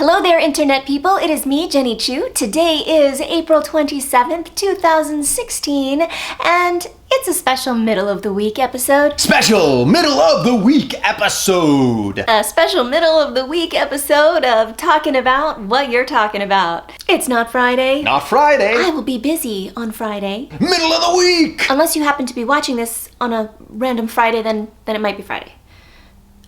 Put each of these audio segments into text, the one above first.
Hello there, internet people. It is me, Jenni Chiu. Today is April 27th, 2016, and it's a special middle of the week episode. Special middle of the week episode! A special middle of the week episode of talking about what you're talking about. It's not Friday. Not Friday! I will be busy on Friday. Middle of the week! Unless you happen to be watching this on a random Friday, then it might be Friday.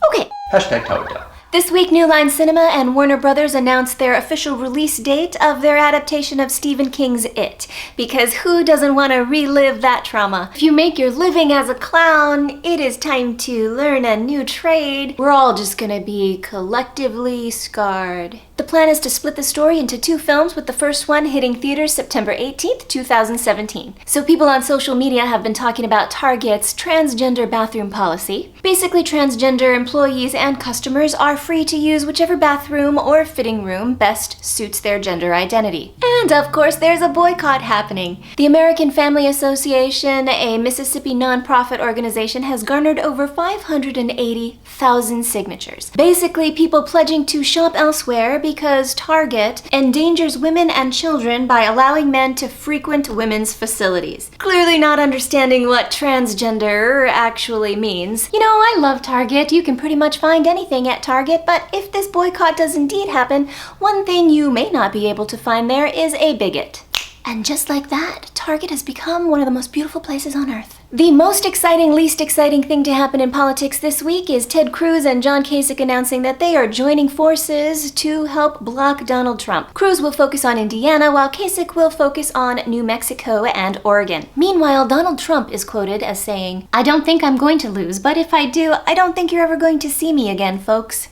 Okay. Hashtag Towda. This week, New Line Cinema and Warner Brothers announced their official release date of their adaptation of Stephen King's It, because who doesn't want to relive that trauma? If you make your living as a clown, it is time to learn a new trade. We're all just gonna be collectively scarred. The plan is to split the story into 2 films, with the first one hitting theaters September 18th, 2017. So people on social media have been talking about Target's transgender bathroom policy. Basically, transgender employees and customers are free to use whichever bathroom or fitting room best suits their gender identity. And of course, there's a boycott happening. The American Family Association, a Mississippi nonprofit organization, has garnered over 580,000 signatures. Basically, people pledging to shop elsewhere because Target endangers women and children by allowing men to frequent women's facilities. Clearly not understanding what transgender actually means. You know, I love Target. You can pretty much find anything at Target, but if this boycott does indeed happen, one thing you may not be able to find there is a bigot. And just like that, Target has become one of the most beautiful places on earth. The most exciting, least exciting thing to happen in politics this week is Ted Cruz and John Kasich announcing that they are joining forces to help block Donald Trump. Cruz will focus on Indiana, while Kasich will focus on New Mexico and Oregon. Meanwhile, Donald Trump is quoted as saying, "I don't think I'm going to lose, but if I do, I don't think you're ever going to see me again, folks."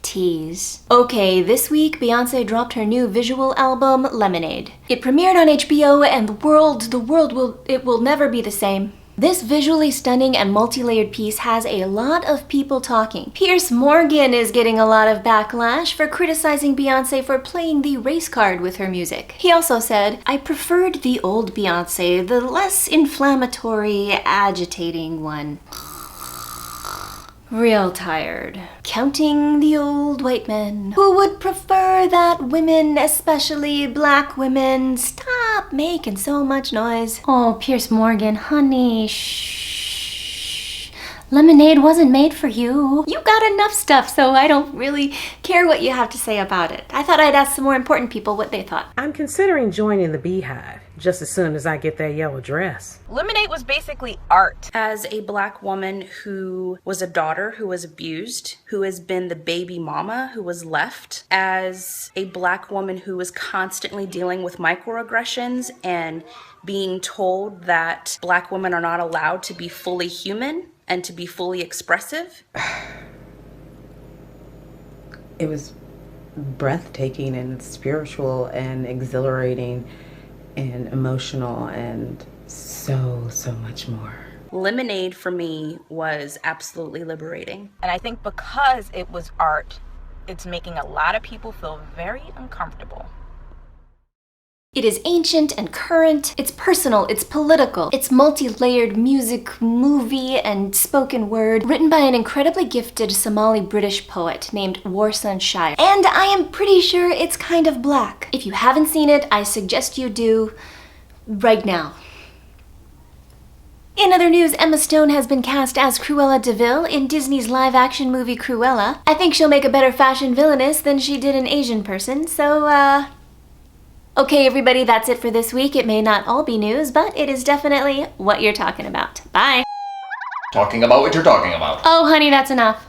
Tease. Okay, this week Beyoncé dropped her new visual album, Lemonade. It premiered on HBO, and it will never be the same. This visually stunning and multi-layered piece has a lot of people talking. Piers Morgan is getting a lot of backlash for criticizing Beyoncé for playing the race card with her music. He also said, "I preferred the old Beyoncé, the less inflammatory, agitating one." Real tired. Counting the old white men who would prefer that women, especially black women, stop making so much noise. Oh, Piers Morgan, honey, shh. Lemonade wasn't made for you. You got enough stuff, so I don't really care what you have to say about it. I thought I'd ask some more important people what they thought. I'm considering joining the Beehive just as soon as I get that yellow dress. Lemonade was basically art. As a black woman who was a daughter who was abused, who has been the baby mama who was left, as a black woman who was constantly dealing with microaggressions and being told that black women are not allowed to be fully human and to be fully expressive. It was breathtaking and spiritual and exhilarating and emotional and so much more. Lemonade for me was absolutely liberating. And I think because it was art, it's making a lot of people feel very uncomfortable. It is ancient and current, it's personal, it's political, it's multi-layered music, movie, and spoken word, written by an incredibly gifted Somali-British poet named Warsan Shire. And I am pretty sure it's kind of black. If you haven't seen it, I suggest you do right now. In other news, Emma Stone has been cast as Cruella de Vil in Disney's live-action movie Cruella. I think she'll make a better fashion villainess than she did an Asian person, so okay, everybody, that's it for this week. It may not all be news, but it is definitely what you're talking about. Bye. Talking about what you're talking about. Oh, honey, that's enough.